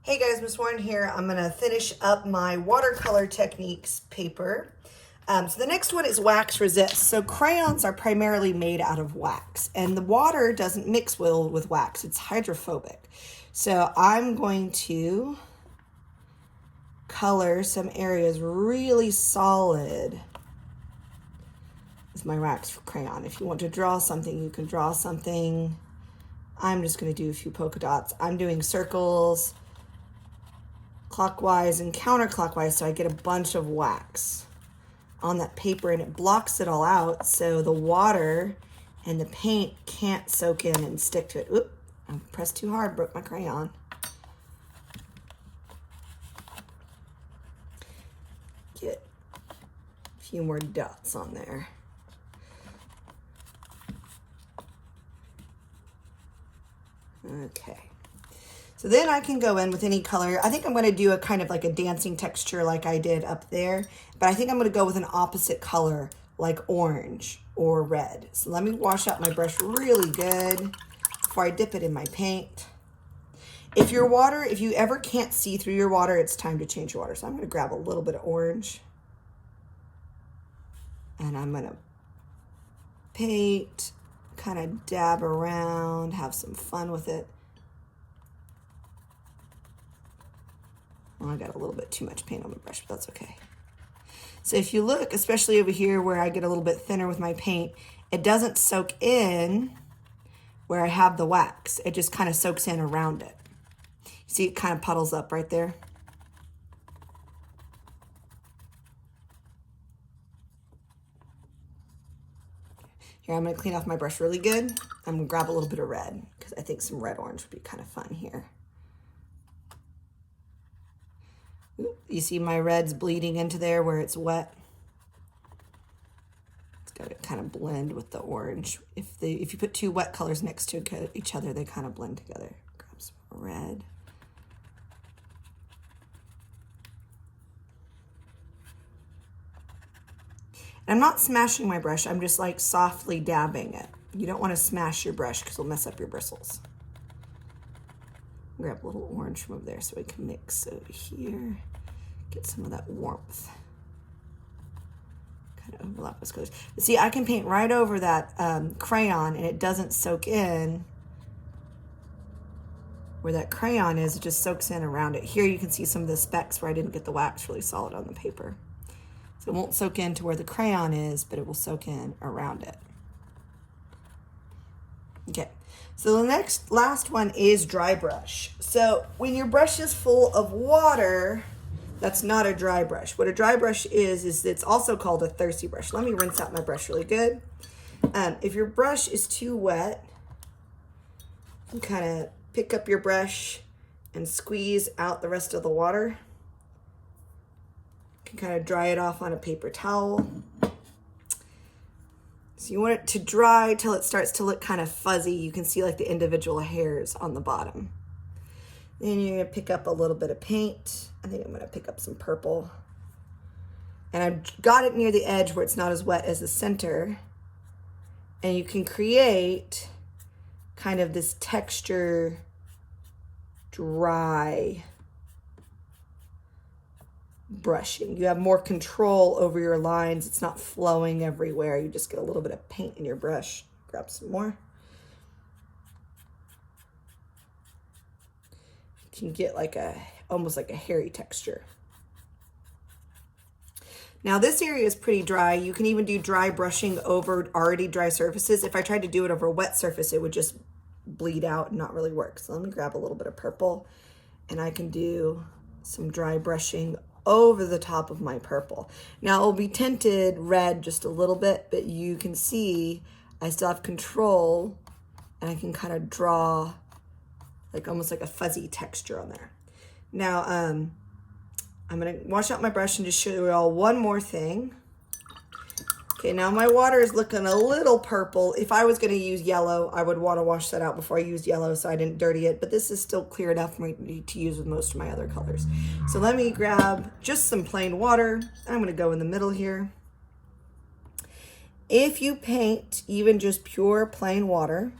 Hey guys, Miss Warren here. I'm going to finish up my watercolor techniques paper. So the next one is wax resist. So crayons are primarily made out of wax, and the water doesn't mix well with wax. It's hydrophobic. So I'm going to color some areas really solid with my wax crayon. If you want to draw something, you can draw something. I'm just going to do a few polka dots. I'm doing circles clockwise and counterclockwise, so I get a bunch of wax on that paper, and it blocks it all out so the water and the paint can't soak in and stick to it. Oop, I pressed too hard, broke my crayon. Get a few more dots on there. Okay. So then I can go in with any color. I think I'm going to do a kind of like a dancing texture like I did up there, but I think I'm going to go with an opposite color like orange or red. So let me wash out my brush really good before I dip it in my paint. If you ever can't see through your water, it's time to change your water. So I'm going to grab a little bit of orange and I'm going to paint, kind of dab around, have some fun with it. Well, I got a little bit too much paint on my brush, but that's okay. So if you look, especially over here where I get a little bit thinner with my paint, it doesn't soak in where I have the wax. It just kind of soaks in around it. See, it kind of puddles up right there. Here, I'm going to clean off my brush really good. I'm going to grab a little bit of red because I think some red orange would be kind of fun here. You see my red's bleeding into there where it's wet. It's got to kind of blend with the orange. If you put two wet colors next to each other, they kind of blend together. Grab some red. And I'm not smashing my brush. I'm just like softly dabbing it. You don't want to smash your brush because it'll mess up your bristles. Grab a little orange from over there so we can mix over here. Get some of that warmth. Kind of overlap those colors. But see, I can paint right over that crayon and it doesn't soak in where that crayon is. It just soaks in around it. Here you can see some of the specks where I didn't get the wax really solid on the paper. So it won't soak into where the crayon is, but it will soak in around it. Okay, so the last one is dry brush. So when your brush is full of water, that's not a dry brush. What a dry brush is it's also called a thirsty brush. Let me rinse out my brush really good. If your brush is too wet, you kind of pick up your brush and squeeze out the rest of the water. You can kind of dry it off on a paper towel. So you want it to dry till it starts to look kind of fuzzy. You can see like the individual hairs on the bottom. Then you're gonna pick up a little bit of paint. I think I'm gonna pick up some purple. And I've got it near the edge where it's not as wet as the center. And you can create kind of this texture, dry brushing. You have more control over your lines. It's not flowing everywhere. You just get a little bit of paint in your brush. Grab some more. You can get like almost like a hairy texture. Now this area is pretty dry. You can even do dry brushing over already dry surfaces. If I tried to do it over a wet surface, it would just bleed out and not really work. So let me grab a little bit of purple and I can do some dry brushing over the top of my purple. Now it'll be tinted red just a little bit, but you can see I still have control and I can kind of draw like almost like a fuzzy texture on there. Now I'm gonna wash out my brush and just show you all one more thing. Okay, now my water is looking a little purple. If I was gonna use yellow, I would wanna wash that out before I used yellow so I didn't dirty it, but this is still clear enough for me to use with most of my other colors. So let me grab just some plain water. I'm gonna go in the middle here. If you paint even just pure plain water,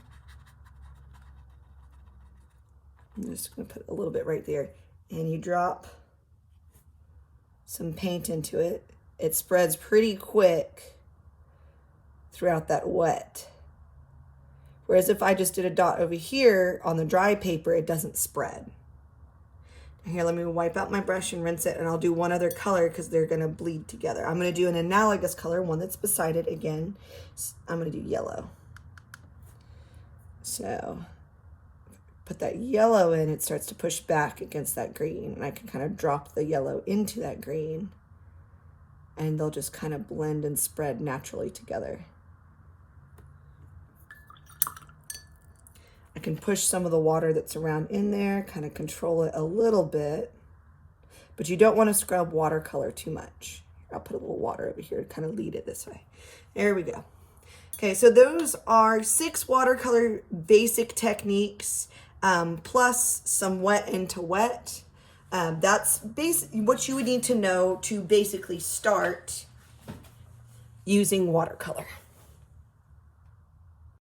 I'm just gonna put a little bit right there. and you drop some paint into it. It spreads pretty quick throughout that wet. Whereas if I just did a dot over here on the dry paper, it doesn't spread. Here, let me wipe out my brush and rinse it, and I'll do one other color because they're gonna bleed together. I'm gonna do an analogous color, one that's beside it again. I'm gonna do yellow. So, put that yellow in, it starts to push back against that green, and I can kind of drop the yellow into that green, and they'll just kind of blend and spread naturally together. I can push some of the water that's around in there, kind of control it a little bit, but you don't want to scrub watercolor too much. I'll put a little water over here to kind of lead it this way. There we go. Okay, so those are 6 watercolor basic techniques, plus some wet into wet. That's what you would need to know to basically start using watercolor.